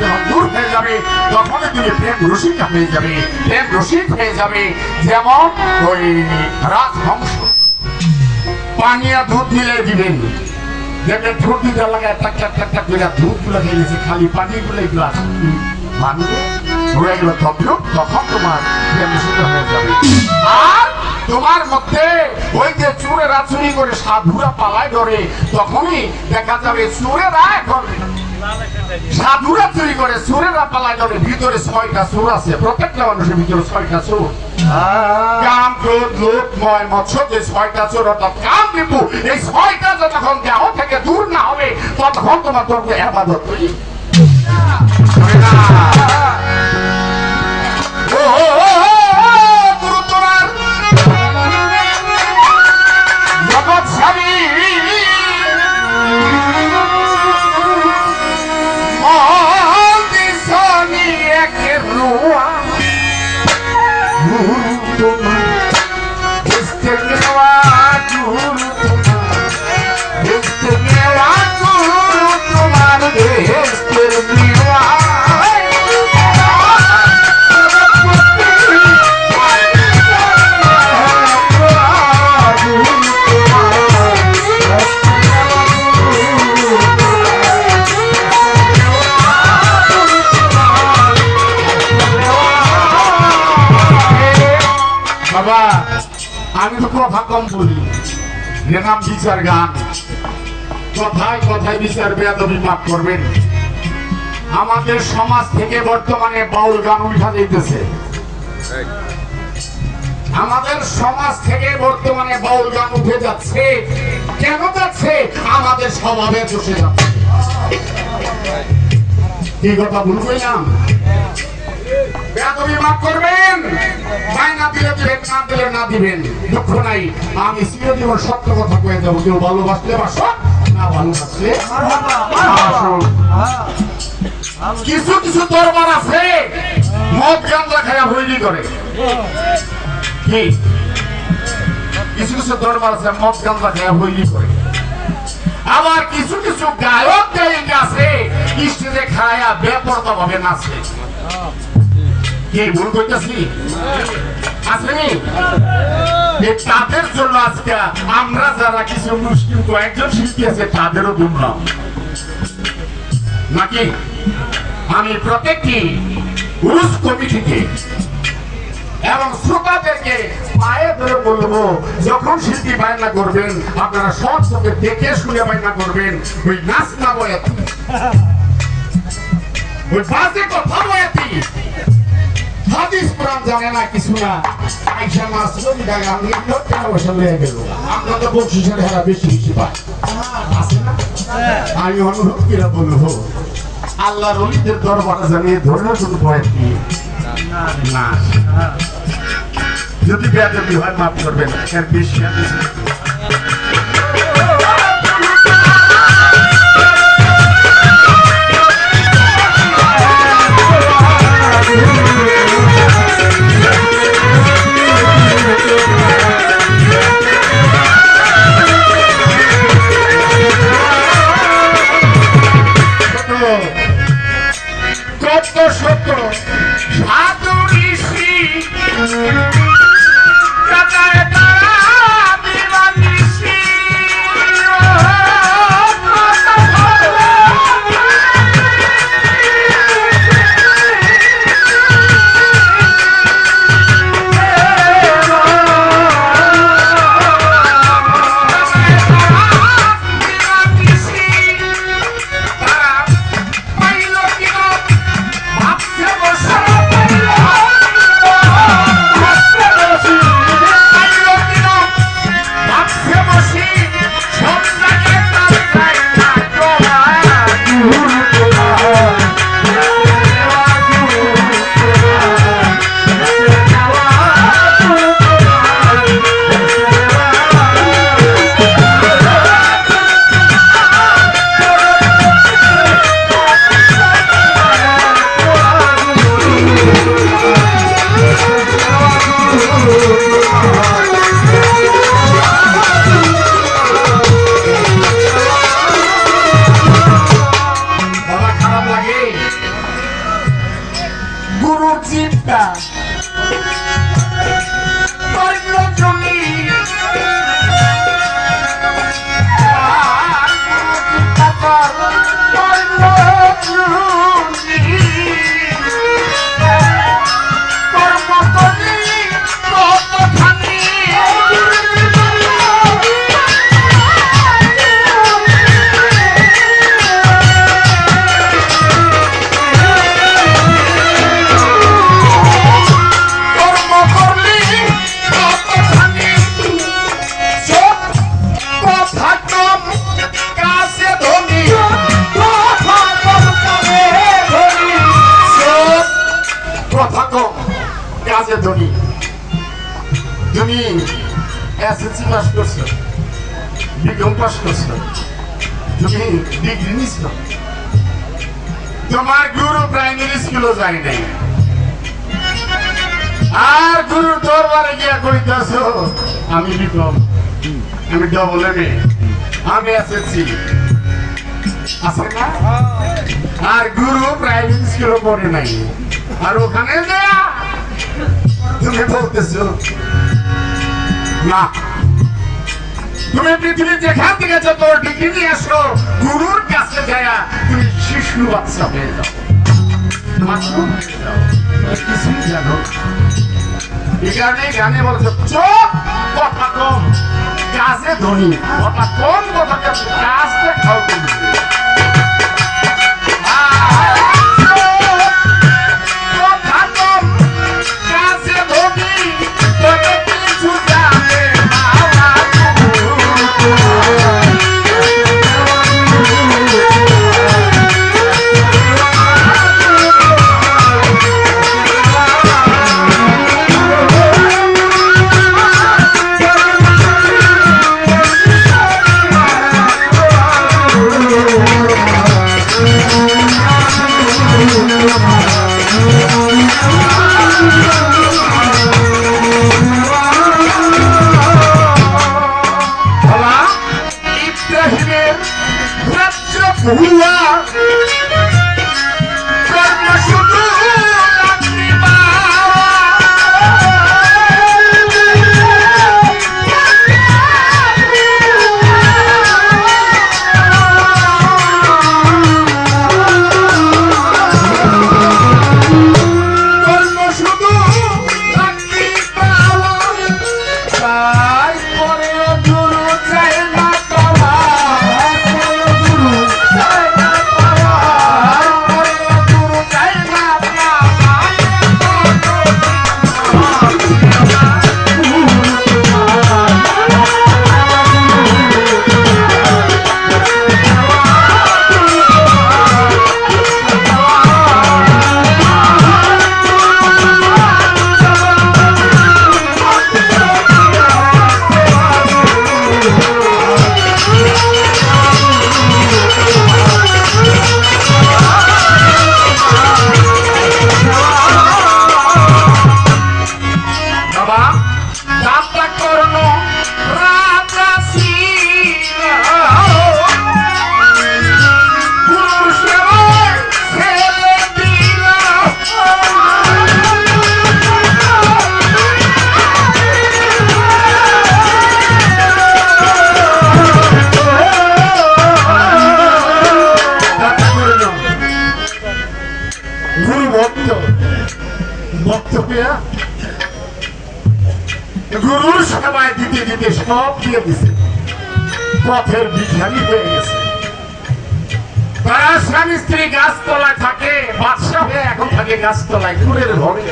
যখন দূর হয়ে যাবে তখন তুমি প্রেম রসিক হয়ে যাবে, প্রেম রসিক হয়ে যাবে। যেমন ওই রাজহংস পানি আর দুধ মিলে দিবেন, দেখবেন ঠোঁট দিতে লাগায় টাক টাক টাক টাক করে দুধ গুলো গেছে, খালি পানি গুলো গ্লাস মানবে রয়ে গেল তখন তোমার প্রেম রসিক হয়ে যাবে। আর তোমার মধ্যে ওই যে চোরেরা চুরি করে সাধুরা পালায় ধরে, তখনই দেখা যাবে চোরেরা এখন সাধুরা চুরি করে চোরেরা পালায় ধরে। ভিতরে 6টা চোর আছে, প্রত্যেকটা মানুষের ভিতরে 6টা চোর, কাম ক্রোধ লোভ ময় মৎস্য, যে 6টা চোর অর্থাৎ কাম বিপু, এই 6টা যতক্ষণ দেহ থেকে দূর না হবে ততক্ষণ তোমার ধর্ম ইবাদত করি। আমি তো কথা কম বলি, যে নাম বিচার গান, কথায় কথায় বিচার বেয়াদবি মাফ করবেন। আমাদের সমাজ থেকে বর্তমানে বাউল গান উঠা যাইতেছে, আমাদের সমাজ থেকে বর্তমানে বাউল গান উঠে যাচ্ছে। কেন যাচ্ছে? আমাদের স্বভাবে বসে যাচ্ছে। কি কথা ভুল কইলাম? বেয়াদবি মাফ করবেন, না দিলে দিবেন, না দিলে না দিবেন, দুঃখ নাই। আমি চিরজীবন সত্য কথা কয়ে যাবো, কেউ ভালোবাসলে বাসো, না ভালোবাসলে কিছু কিছু দরবার আছে মদ গাঁজা খায়া হইলি করে, কি কিছু কিছু দরবার আছে মদ গাঁজা খায়া হইলি করে। আবার কিছু কিছু গায়ক গায়িকা আছে স্টেজে খায়া বেপরোয়া ভাবে নাচে। কি ভুল কইতাছি? আসেনি তাদের জন্য আজকে আমরা যারা কিছু মুশকিল কয়েকজন শিল্পী আছে তাদেরও দুর্নাম নাকি। আমি প্রত্যেকটি উরুস কমিটিকে এবং শ্রোতাদেরকে পায়ে ধরে বলবো, যখন শিল্পী বায়না করবেন আপনারা সব চোখে দেখে শুনে বায়না করবেন। ওই নাচ না বয়াতি, ওই বাজে কথা বয়াতি, হাদিস কোরআন জানে না, কিছু না, আইসা মাছ যদি টাকা আমি টাকা পয়সা লয়ে গেল, আপনার তো বকশিসের হারা বেশি বেশি পায় আছে না। আমি অনুরোধ করে বলবো, আল্লাহর ওলিদের দরবারে জানিয়ে ধরনের কোনো বয়াতি না, যদি বেয়াদবি হয় মাফ করবেন, এর বেশি সত্য সাধু ঋষি গুরুর চিন্তা জমি তুমি এসএসসি পাস করছো, বিকম পাস করছো, তুমি ডিগ্রি নিছো, তোমার গুরু প্রাইমারি স্কুলে যায় নাই, আর গুরু দরবারে গিয়া কইতাছ আমি বিকম, আমি ডবল এমএ, আমি এসএসসি আছে না? আর গুরু প্রাইমারি স্কুলে পড়ে নাই, আর ওখানে দেয়া তুমি বলতেছো না, তুমি পৃথিবী যেখান থেকে যত ডিগ্রি নিয়ে আসো গুরুর কাছে যায় তুমি শিশু বাচ্চা হয়ে যাও, কিছুই জানো। এই কারণে গানে বলছে চোখ কথা কম কাজে ধনী, কথা কম কথা কাজ দেখাও তুমি। গুরুর সেবায় দিতে দিতে সব দিয়ে দিছে, পথের ভিখারি হয়ে গেছে। তারা স্বামী স্ত্রী গাছতলায় থাকে, বাদশা হয়ে এখন থাকে গাছতলায় গুরের ঘরে।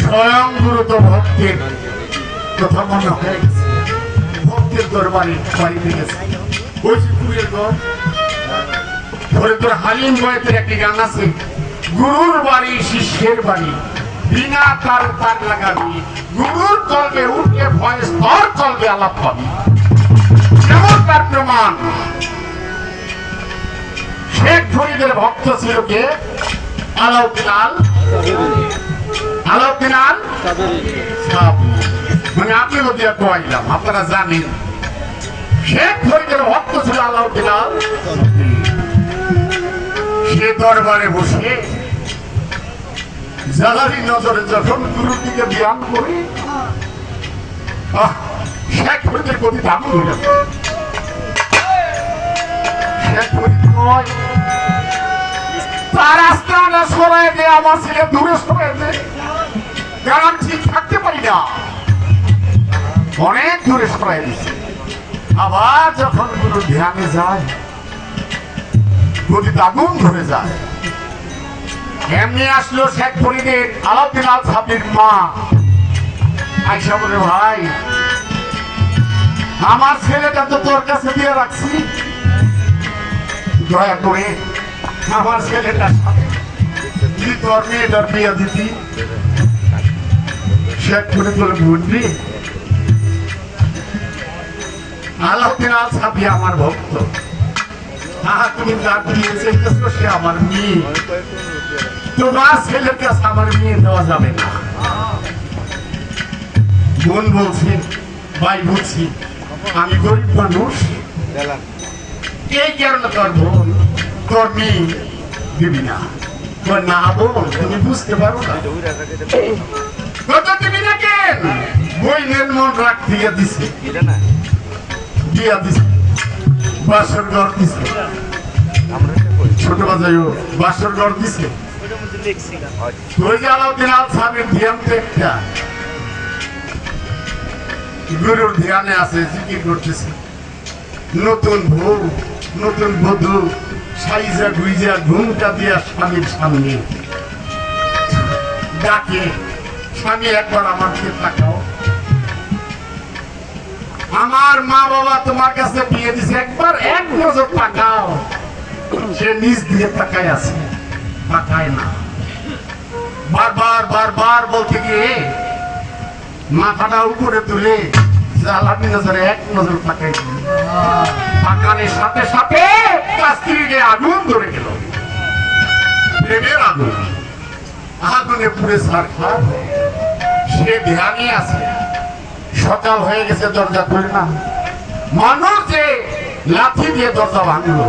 স্বয়ং গুরু তো ভক্তের কথা মনে হয়ে গেছে, ভক্তের দরবারে বাড়িতে গেছে। ওই যে গুরের ঘর ধরে তোর হালিম বয়েতের একটি গান আছে, গুরুর বাড়ি শিষ্যের বাড়ি, বিনা তার তার লাগাবি, গুরুর কলবে উঠে ভয় স্তর কলবে আলাপ পাবি। কেমন তার প্রমাণ? শেখ ফরিদের ভক্ত ছিল কে? আলাউদ্দিন আল মানে আপনি দিয়ে কইলাম, আপনারা জানেন শেখ ফরিদের ভক্ত ছিল আলাউদ্দিন আল। সে দরবারে বসে জালারি নজরে যখন গুরুর দিকে ধ্যান করে শেখ ফরিদের গতি দামি হয়ে যাবে। শেখ ফরিদ নয়, তার আস্তানা সরাই দে, আমার ছেলে দূরে সরাই দে, কারণ ঠিক থাকতে পারি না, অনেক দূরে সরাই দিচ্ছে। আবার যখন গুরু ধ্যানে যায় গতি আগুন ধরে যায়। এমনি আসলো শেখ ফরিদের আলাউদ্দিন আল সাবির মা আইসা বলে, ভাই আমার ছেলেটা তো তোর কাছে দিয়ে রাখছি, দয়া করে আমার ছেলেটার সাথে তুই তোর মেয়েটার বিয়ে দিতি। শেখ ফরিদ বলে, বুঝলি আলাউদ্দিন আল সাবি আমার ভক্ত, তুমি যার বিয়ে চেয়েছো সে আমার মেয়ে, তোমার ছেলের কাছে আমার মেয়ে দেওয়া যাবে না। বোন বলছি, ভাই বলছি, আমি গরিব মানুষ, এই কারণে তোর বোন তোর মেয়ে দিবি না। না বোন, তুমি বুঝতে পারো না, দিবি না কেন? বইনের মন রাখ দিয়ে দিছে, দিয়া দিছে, বাসর ঘর দিছে, ছোট বাজাই বাসর ঘর দিছে। তুই যে আলাউদ্দিন আল সাবির ধ্যান একটা গুরুর ধ্যানে আছে, জিকির করতেছে, নতুন বউ নতুন বধূ সাইজা গুইজা ঘুমটা দিয়া স্বামীর সামনে ডাকে, স্বামী একবার আমাকে তাকাও, আমার মা বাবা তোমার কাছে বিয়ে দিছে, একবার এক নজর তাকাও। সে নিজ দিয়ে তাকায় আছে, তাকায় না, বারবার বারবার বলতে গিয়ে মাথাটা উপরে তুলে জ্বালানি নজরে এক নজর তাকাই, তাকানোর সাথে সাথে স্ত্রীকে আগুন ধরে গেল, প্রেমের আগুন, আগুনে পুড়ে ছারখার। সে ধ্যানে আছে, সকাল হয়ে গেছে, দরজা খুলে না, মানুষ যে লাঠি দিয়ে দরজা ভাঙলো,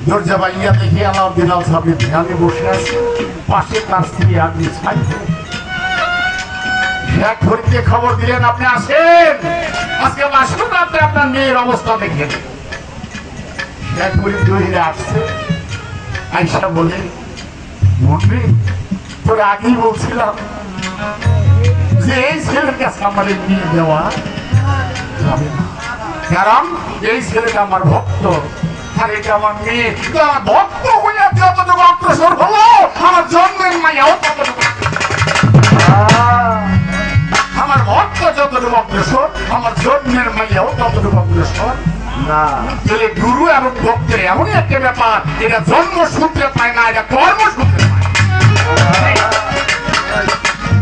দরজা ভাঙিয়া দেখি আলাউদ্দিন আল সাবির ধ্যানে বসে আছে, পাশে তার স্ত্রী আগুন ছাই। শেখ ফরিদকে খবর দিলেন, আপনি আসেন, আজকে আসুন, রাত্রে আপনার মেয়ের অবস্থা দেখেন। শেখ ফরিদ দৌড়ে আসছে, আইসা বলে, মন্ত্রী তোর আগেই বলছিলাম যে এই ছেলের কাছে আমার নিয়ে দেওয়া যাবে না, কারণ এই ছেলেটা আমার ভক্ত, আর এটা আমার মেয়ে, ভক্ত হইয়া যতটুকু অগ্রসর হলো, আমার জন্মের মাইয়াও ততটুকু, আমার ভক্ত যতটুকু অগ্রসর, আমার জন্মের মাইয়াও ততটুকু অগ্রসর না। গুরু এবং ভক্তের এমনই একটা ব্যাপার, এটা জন্মসূত্রে পায় না, এটা কর্মসূত্রে